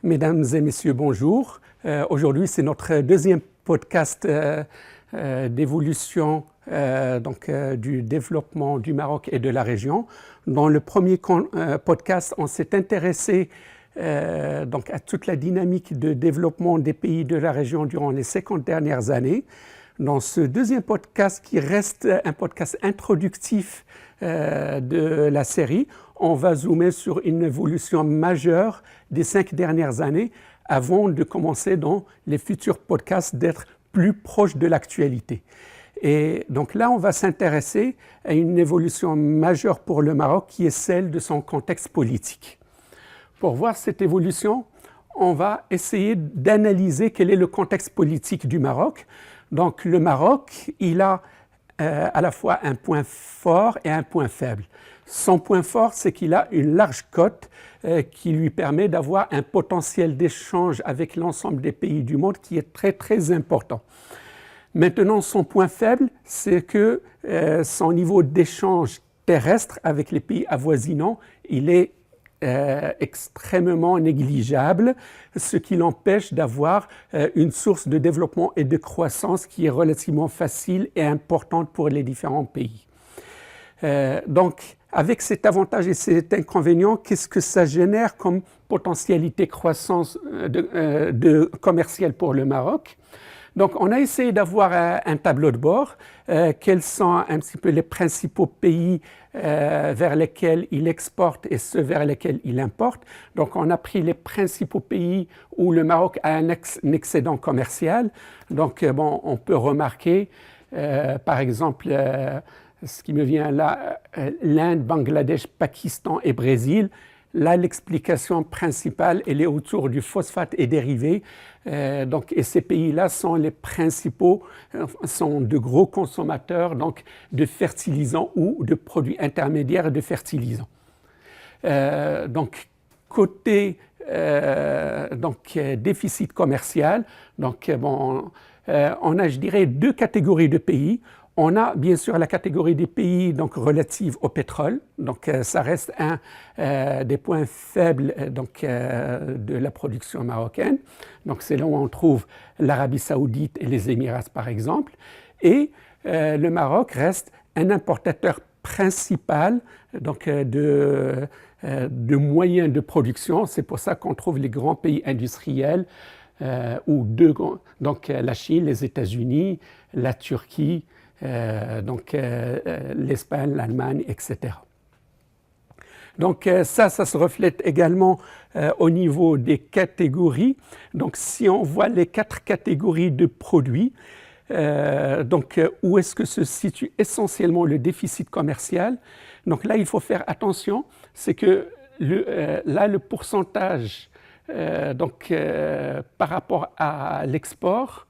Mesdames et messieurs, bonjour. Aujourd'hui, c'est notre deuxième podcast d'évolution du développement du Maroc et de la région. Dans le premier podcast, on s'est intéressé à toute la dynamique de développement des pays de la région durant les 50 dernières années. Dans ce deuxième podcast, qui reste un podcast introductif de la série, on va zoomer sur une évolution majeure des 5 dernières années avant de commencer dans les futurs podcasts d'être plus proche de l'actualité. Et donc là, on va s'intéresser à une évolution majeure pour le Maroc qui est celle de son contexte politique. Pour voir cette évolution, on va essayer d'analyser quel est le contexte politique du Maroc. Donc le Maroc, il a à la fois un point fort et un point faible. Son point fort, c'est qu'il a une large côte qui lui permet d'avoir un potentiel d'échange avec l'ensemble des pays du monde qui est très très important. Maintenant, son point faible, c'est que son niveau d'échange terrestre avec les pays avoisinants, il est extrêmement négligeable, ce qui l'empêche d'avoir une source de développement et de croissance qui est relativement facile et importante pour les différents pays. Donc, avec cet avantage et cet inconvénient, qu'est-ce que ça génère comme potentialité croissance commerciale pour le Maroc? Donc, on a essayé d'avoir un tableau de bord, quels sont un petit peu les principaux pays vers lesquels il exporte et ceux vers lesquels il importe. Donc, on a pris les principaux pays où le Maroc a un excédent commercial. Donc, on peut remarquer, par exemple, ce qui me vient là, l'Inde, Bangladesh, Pakistan et Brésil. Là, l'explication principale, elle est autour du phosphate et dérivés. Et ces pays-là sont les principaux, sont de gros consommateurs de fertilisants ou de produits intermédiaires de fertilisants. Côté déficit commercial, on a, je dirais, 2 catégories de pays. On a bien sûr la catégorie des pays relative au pétrole, ça reste un des points faibles de la production marocaine. Donc c'est là où on trouve l'Arabie Saoudite et les Émirats par exemple. Et le Maroc reste un importateur principal de moyens de production. C'est pour ça qu'on trouve les grands pays industriels ou la Chine, les États-Unis, la Turquie. L'Espagne, l'Allemagne, etc. Donc ça se reflète également au niveau des catégories. Donc si on voit les 4 catégories de produits, où est-ce que se situe essentiellement le déficit commercial? Donc là, il faut faire attention, c'est que le pourcentage par rapport à l'export,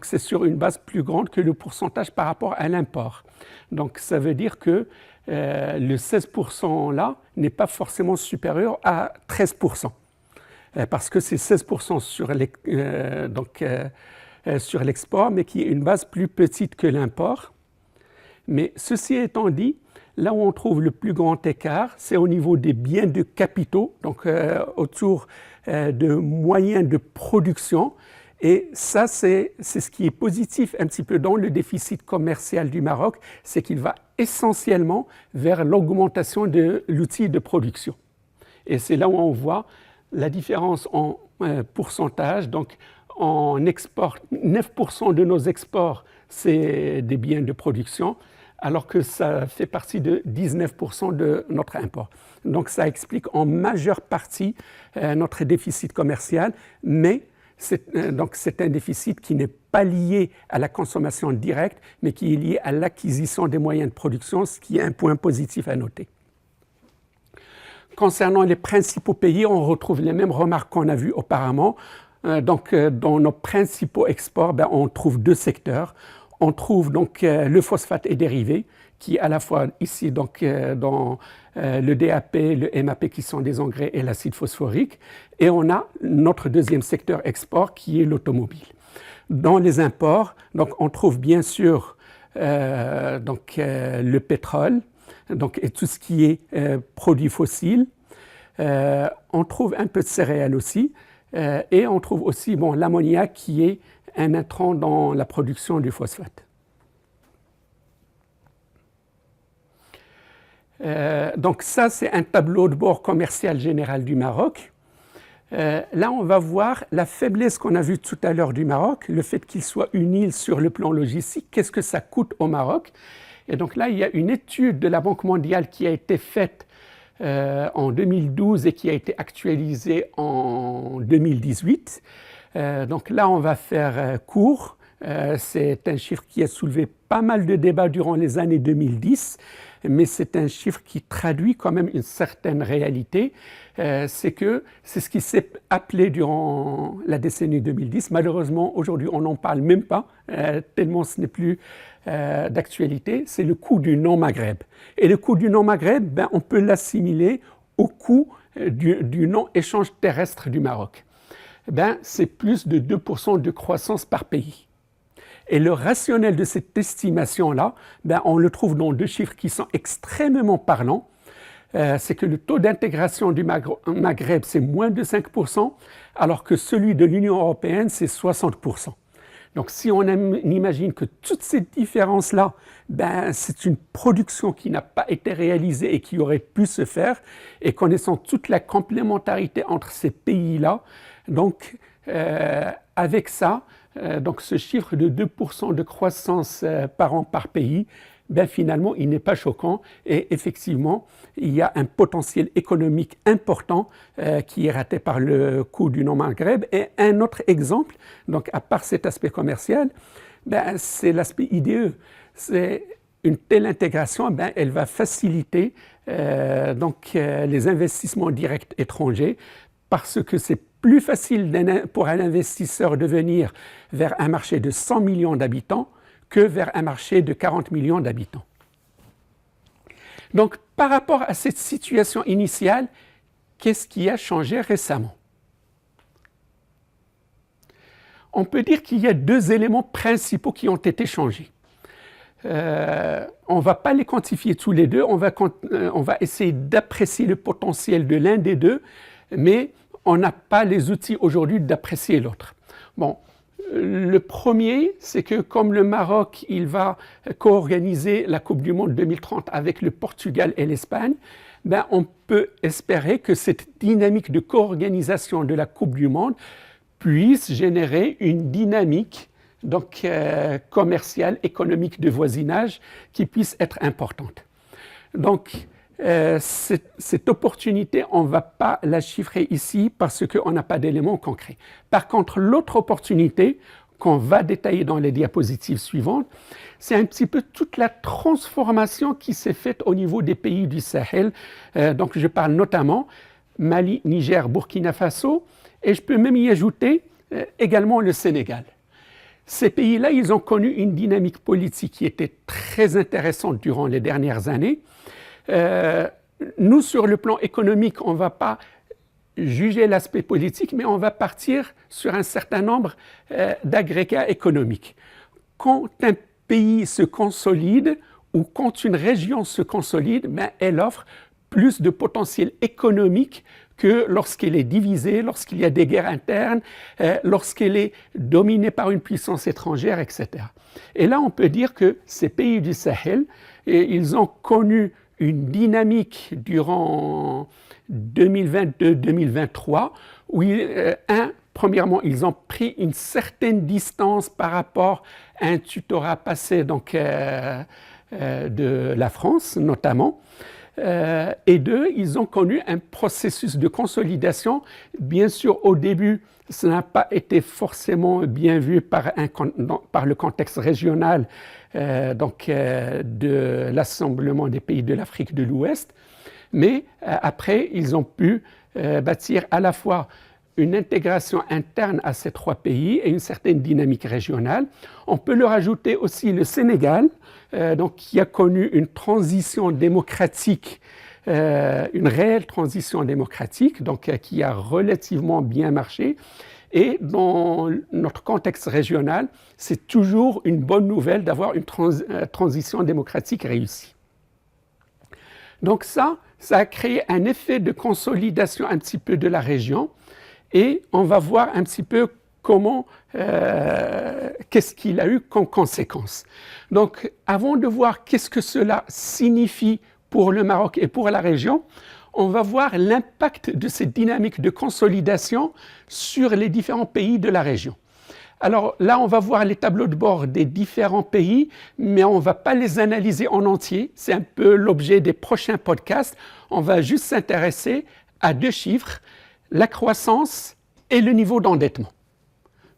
c'est sur une base plus grande que le pourcentage par rapport à l'import. Donc ça veut dire que le 16% là n'est pas forcément supérieur à 13%. Parce que c'est 16% sur l'export, mais qui est une base plus petite que l'import. Mais ceci étant dit, là où on trouve le plus grand écart, c'est au niveau des biens de capitaux, autour de moyens de production. Et ça, c'est ce qui est positif un petit peu dans le déficit commercial du Maroc, c'est qu'il va essentiellement vers l'augmentation de l'outil de production. Et c'est là où on voit la différence en pourcentage. Donc, on exporte 9% de nos exports, c'est des biens de production, alors que ça fait partie de 19% de notre import. Donc, ça explique en majeure partie notre déficit commercial, mais c'est un déficit qui n'est pas lié à la consommation directe, mais qui est lié à l'acquisition des moyens de production, ce qui est un point positif à noter. Concernant les principaux pays, on retrouve les mêmes remarques qu'on a vues auparavant. Dans nos principaux exports, on trouve 2 secteurs. On trouve le phosphate et dérivés, qui est à la fois ici dans le DAP, le MAP qui sont des engrais et l'acide phosphorique, et on a notre deuxième secteur export qui est l'automobile. Dans les imports, on trouve bien sûr le pétrole et tout ce qui est produits fossiles. On trouve un peu de céréales aussi, Et on trouve aussi l'ammoniac qui est un intrant dans la production du phosphate. Donc ça, c'est un tableau de bord commercial général du Maroc. Là, on va voir la faiblesse qu'on a vue tout à l'heure du Maroc, le fait qu'il soit une île sur le plan logistique, qu'est-ce que ça coûte au Maroc. Et donc là, il y a une étude de la Banque mondiale qui a été faite en 2012 et qui a été actualisée en 2018. Donc là, on va faire court. C'est un chiffre qui a soulevé pas mal de débats durant les années 2010, mais c'est un chiffre qui traduit quand même une certaine réalité. C'est ce qui s'est appelé durant la décennie 2010. Malheureusement, aujourd'hui, on n'en parle même pas, tellement ce n'est plus d'actualité. C'est le coût du non-Maghreb. Et le coût du non-Maghreb, on peut l'assimiler au coût du non-échange terrestre du Maroc. C'est plus de 2% de croissance par pays. Et le rationnel de cette estimation-là, on le trouve dans deux chiffres qui sont extrêmement parlants. C'est que le taux d'intégration du Maghreb, c'est moins de 5%, alors que celui de l'Union européenne, c'est 60%. Donc si on imagine que toutes ces différences-là, c'est une production qui n'a pas été réalisée et qui aurait pu se faire, et connaissant toute la complémentarité entre ces pays-là, donc avec ça, donc ce chiffre de 2% de croissance par an par pays, finalement, il n'est pas choquant et effectivement, il y a un potentiel économique important qui est raté par le coût du non-Maghreb. Et un autre exemple, donc à part cet aspect commercial, c'est l'aspect IDE. C'est une telle intégration, elle va faciliter les investissements directs étrangers parce que c'est plus facile pour un investisseur de venir vers un marché de 100 millions d'habitants que vers un marché de 40 millions d'habitants. Donc, par rapport à cette situation initiale, qu'est-ce qui a changé récemment? On peut dire qu'il y a deux éléments principaux qui ont été changés. On ne va pas les quantifier tous les deux, on va essayer d'apprécier le potentiel de l'un des deux, mais on n'a pas les outils aujourd'hui d'apprécier l'autre. Le premier, c'est que comme le Maroc, il va co-organiser la Coupe du Monde 2030 avec le Portugal et l'Espagne, on peut espérer que cette dynamique de co-organisation de la Coupe du Monde puisse générer une dynamique commerciale, économique de voisinage qui puisse être importante. Donc, cette opportunité, on ne va pas la chiffrer ici parce qu'on n'a pas d'éléments concrets. Par contre, l'autre opportunité qu'on va détailler dans les diapositives suivantes, c'est un petit peu toute la transformation qui s'est faite au niveau des pays du Sahel. Donc je parle notamment Mali, Niger, Burkina Faso, et je peux même y ajouter également le Sénégal. Ces pays-là, ils ont connu une dynamique politique qui était très intéressante durant les dernières années. Nous, sur le plan économique, on ne va pas juger l'aspect politique, mais on va partir sur un certain nombre d'agrégats économiques. Quand un pays se consolide ou quand une région se consolide, elle offre plus de potentiel économique que lorsqu'elle est divisée, lorsqu'il y a des guerres internes, lorsqu'elle est dominée par une puissance étrangère, etc. Et là, on peut dire que ces pays du Sahel, ils ont connu une dynamique durant 2022-2023 où, premièrement, ils ont pris une certaine distance par rapport à un tutorat passé de la France notamment. Et deux, ils ont connu un processus de consolidation. Bien sûr, au début, ça n'a pas été forcément bien vu par le contexte régional de l'assemblement des pays de l'Afrique de l'Ouest, mais après, ils ont pu bâtir à la fois une intégration interne à ces trois pays et une certaine dynamique régionale. On peut leur ajouter aussi le Sénégal, qui a connu une transition démocratique, une réelle transition démocratique, qui a relativement bien marché. Et dans notre contexte régional, c'est toujours une bonne nouvelle d'avoir une transition démocratique réussie. Donc ça a créé un effet de consolidation un petit peu de la région. et on va voir un petit peu qu'est-ce qu'il a eu comme conséquence. Donc, avant de voir qu'est-ce que cela signifie pour le Maroc et pour la région, on va voir l'impact de cette dynamique de consolidation sur les différents pays de la région. Alors là, on va voir les tableaux de bord des différents pays, mais on ne va pas les analyser en entier. C'est un peu l'objet des prochains podcasts. On va juste s'intéresser à 2 chiffres, la croissance et le niveau d'endettement.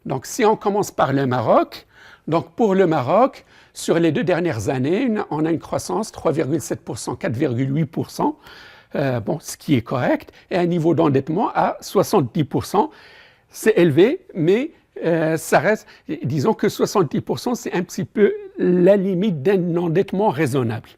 Donc, si on commence par le Maroc, donc pour le Maroc, sur les 2 dernières années, on a une croissance 3,7%, 4,8%, ce qui est correct, et un niveau d'endettement à 70%. C'est élevé, mais ça reste, disons que 70%, c'est un petit peu la limite d'un endettement raisonnable.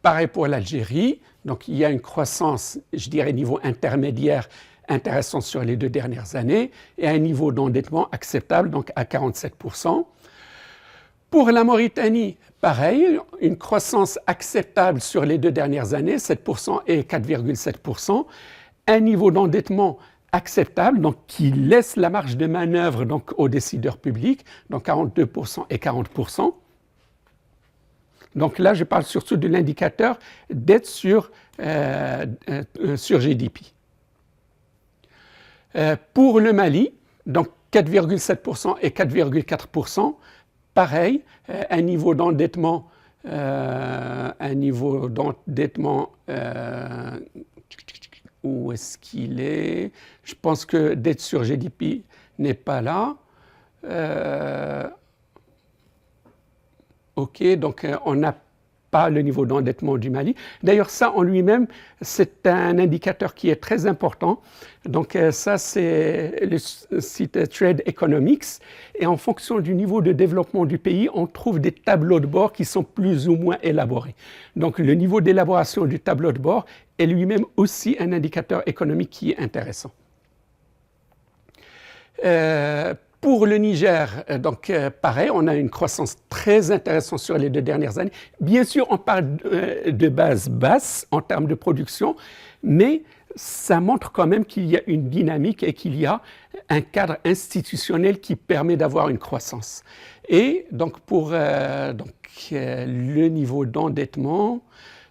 Pareil pour l'Algérie, donc il y a une croissance, je dirais, niveau intermédiaire intéressant sur les 2 dernières années et un niveau d'endettement acceptable, donc à 47%. Pour la Mauritanie, pareil, une croissance acceptable sur les 2 dernières années, 7% et 4,7%, un niveau d'endettement acceptable, donc qui laisse la marge de manœuvre donc, aux décideurs publics, donc 42% et 40%. Donc là, je parle surtout de l'indicateur dette sur GDP. Pour le Mali, donc 4,7% et 4,4%, pareil, un niveau d'endettement, où est-ce qu'il est? Je pense que dette sur GDP n'est pas là. OK, donc on n'a pas le niveau d'endettement du Mali. D'ailleurs, ça en lui-même, c'est un indicateur qui est très important. Donc ça, c'est le site Trade Economics. Et en fonction du niveau de développement du pays, on trouve des tableaux de bord qui sont plus ou moins élaborés. Donc le niveau d'élaboration du tableau de bord est lui-même aussi un indicateur économique qui est intéressant. Pour le Niger, donc pareil, on a une croissance très intéressante sur les 2 dernières années. Bien sûr, on parle de base basse en termes de production, mais ça montre quand même qu'il y a une dynamique et qu'il y a un cadre institutionnel qui permet d'avoir une croissance. Et donc pour le niveau d'endettement,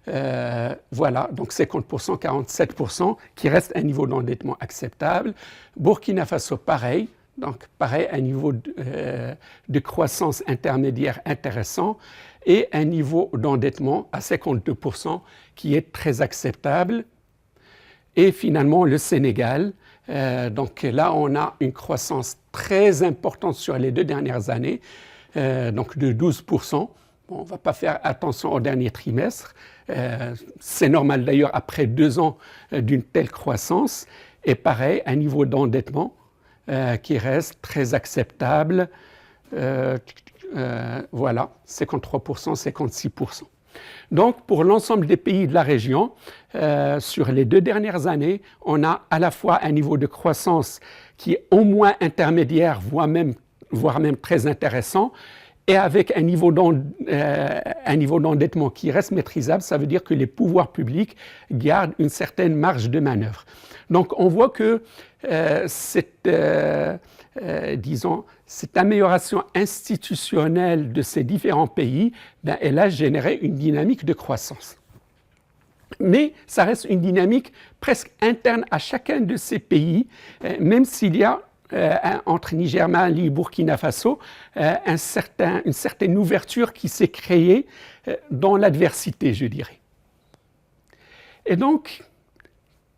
voilà, donc 50%, 47%, qui reste un niveau d'endettement acceptable. Burkina Faso, pareil. Donc, pareil, un niveau de croissance intermédiaire intéressant et un niveau d'endettement à 52% qui est très acceptable. Et finalement, le Sénégal. Donc là, on a une croissance très importante sur les 2 dernières années, donc de 12%. Bon, on ne va pas faire attention au dernier trimestre. C'est normal d'ailleurs après 2 ans d'une telle croissance. Et pareil, un niveau d'endettement qui reste très acceptable, voilà, 53%, 56%. Donc, pour l'ensemble des pays de la région, sur les 2 dernières années, on a à la fois un niveau de croissance qui est au moins intermédiaire, voire même très intéressant, et avec un niveau d'endettement qui reste maîtrisable. Ça veut dire que les pouvoirs publics gardent une certaine marge de manœuvre. Donc, on voit que cette amélioration institutionnelle de ces différents pays, elle a généré une dynamique de croissance. Mais ça reste une dynamique presque interne à chacun de ces pays, même s'il y a entre Niger, Mali et Burkina Faso, une certaine ouverture qui s'est créée dans l'adversité, je dirais. Et donc,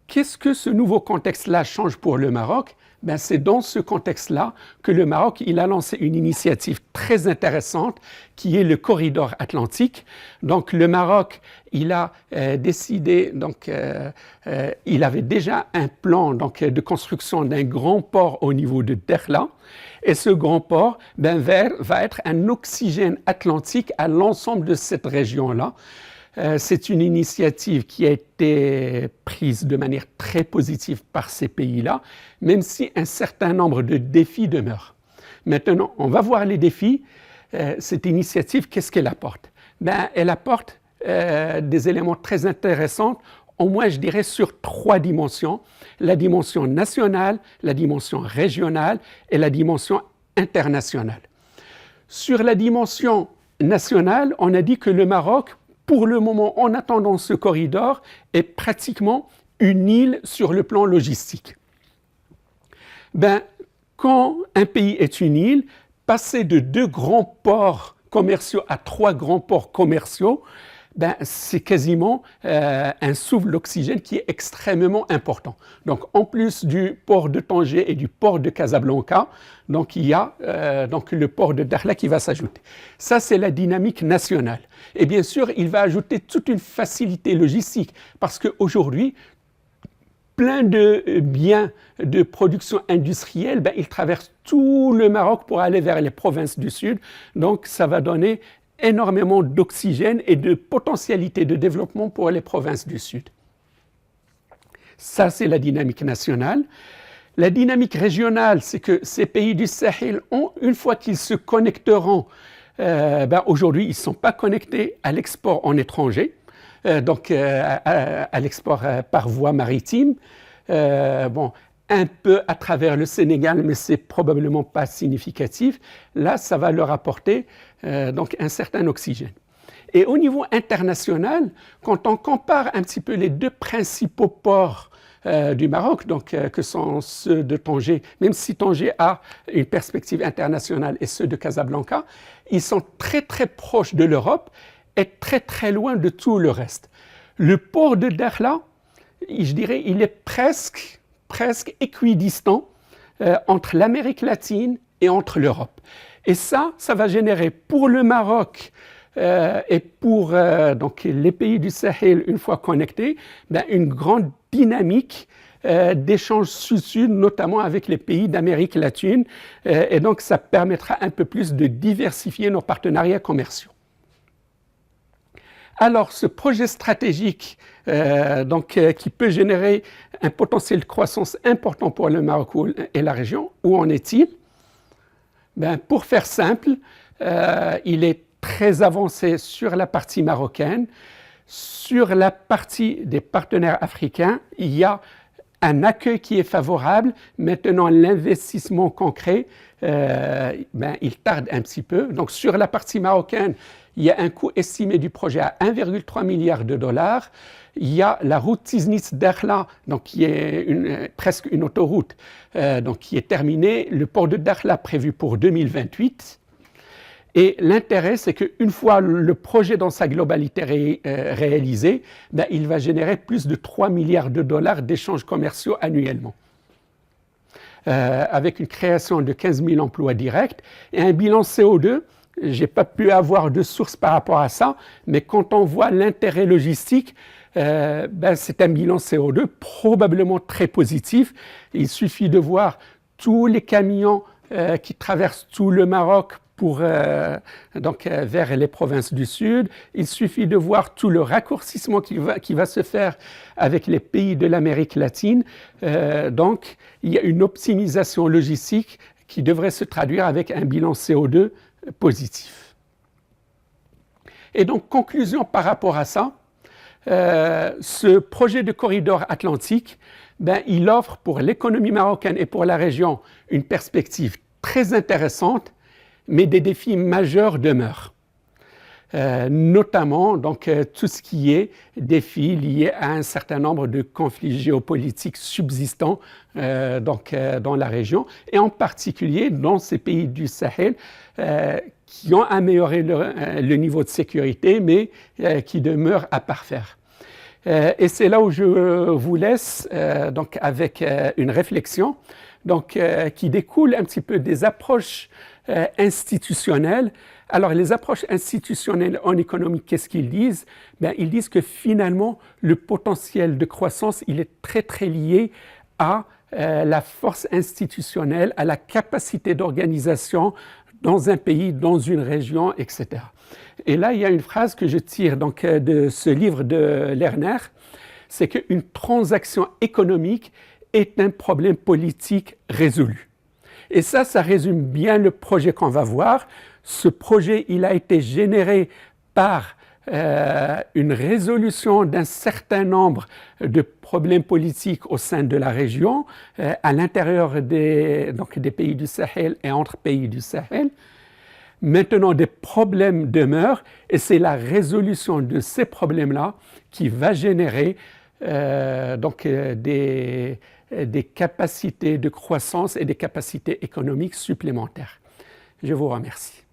qu'est-ce que ce nouveau contexte-là change pour le Maroc? C'est dans ce contexte-là que le Maroc il a lancé une initiative très intéressante qui est le corridor atlantique. Donc le Maroc il a décidé, il avait déjà un plan de construction d'un grand port au niveau de Dakhla. Et ce grand port va être un oxygène atlantique à l'ensemble de cette région-là. C'est une initiative qui a été prise de manière très positive par ces pays-là, même si un certain nombre de défis demeurent. Maintenant, on va voir les défis. Cette initiative, qu'est-ce qu'elle apporte? Elle apporte des éléments très intéressants au moins je dirais sur 3 dimensions, la dimension nationale, la dimension régionale et la dimension internationale. Sur la dimension nationale, on a dit que le Maroc, pour le moment, en attendant ce corridor, est pratiquement une île sur le plan logistique. Quand un pays est une île, passer de 2 grands ports commerciaux à 3 grands ports commerciaux, c'est quasiment un souffle d'oxygène qui est extrêmement important. Donc, en plus du port de Tanger et du port de Casablanca, donc il y a le port de Dakhla qui va s'ajouter. Ça, c'est la dynamique nationale. Et bien sûr, il va ajouter toute une facilité logistique parce qu'aujourd'hui, plein de biens de production industrielle, ils traversent tout le Maroc pour aller vers les provinces du Sud. Donc, ça va donner énormément d'oxygène et de potentialité de développement pour les provinces du Sud. Ça, c'est la dynamique nationale. La dynamique régionale, c'est que ces pays du Sahel, une fois qu'ils se connecteront, aujourd'hui, ils ne sont pas connectés à l'export en étranger, à l'export par voie maritime. Un peu à travers le Sénégal, mais ce n'est probablement pas significatif. Là, ça va leur apporter un certain oxygène. Et au niveau international, quand on compare un petit peu les 2 principaux ports du Maroc, que sont ceux de Tanger, même si Tanger a une perspective internationale, et ceux de Casablanca, ils sont très très proches de l'Europe et très très loin de tout le reste. Le port de Dakhla, je dirais, il est presque équidistant entre l'Amérique latine et entre l'Europe. Et ça va générer pour le Maroc et pour les pays du Sahel, une fois connectés, une grande dynamique d'échanges sud-sud, notamment avec les pays d'Amérique latine. Et donc, ça permettra un peu plus de diversifier nos partenariats commerciaux. Alors, ce projet stratégique qui peut générer un potentiel de croissance important pour le Maroc et la région, où en est-il? Pour faire simple, il est très avancé sur la partie marocaine. Sur la partie des partenaires africains, il y a un accueil qui est favorable. Maintenant, l'investissement concret, il tarde un petit peu. Donc, sur la partie marocaine, il y a un coût estimé du projet à 1,3 milliard de dollars. Il y a la route Tiznit-Dakhla, qui est presque une autoroute, qui est terminée. Le port de Dakhla prévu pour 2028. Et l'intérêt, c'est qu'une fois le projet dans sa globalité réalisé, il va générer plus de 3 milliards de dollars d'échanges commerciaux annuellement. Avec une création de 15 000 emplois directs et un bilan CO2. Je n'ai pas pu avoir de source par rapport à ça, mais quand on voit l'intérêt logistique, c'est un bilan CO2 probablement très positif. Il suffit de voir tous les camions qui traversent tout le Maroc vers les provinces du Sud. Il suffit de voir tout le raccourcissement qui va se faire avec les pays de l'Amérique latine. Donc, il y a une optimisation logistique qui devrait se traduire avec un bilan CO2 positif. Et donc, conclusion par rapport à ça, ce projet de corridor atlantique, il offre pour l'économie marocaine et pour la région une perspective très intéressante, mais des défis majeurs demeurent. Notamment tout ce qui est défis liés à un certain nombre de conflits géopolitiques subsistants dans la région, et en particulier dans ces pays du Sahel qui ont amélioré le niveau de sécurité, mais qui demeurent à parfaire. Et c'est là où je vous laisse avec une réflexion qui découle un petit peu des approches institutionnelles. Alors, les approches institutionnelles en économie, qu'est-ce qu'ils disent? Ils disent que finalement, le potentiel de croissance, il est très, très lié à la force institutionnelle, à la capacité d'organisation dans un pays, dans une région, etc. Et là, il y a une phrase que je tire de ce livre de Lerner, c'est qu'une transaction économique est un problème politique résolu. Et ça résume bien le projet qu'on va voir. Ce projet, il a été généré par une résolution d'un certain nombre de problèmes politiques au sein de la région, à l'intérieur des pays du Sahel et entre pays du Sahel. Maintenant, des problèmes demeurent et c'est la résolution de ces problèmes-là qui va générer des capacités de croissance et des capacités économiques supplémentaires. Je vous remercie.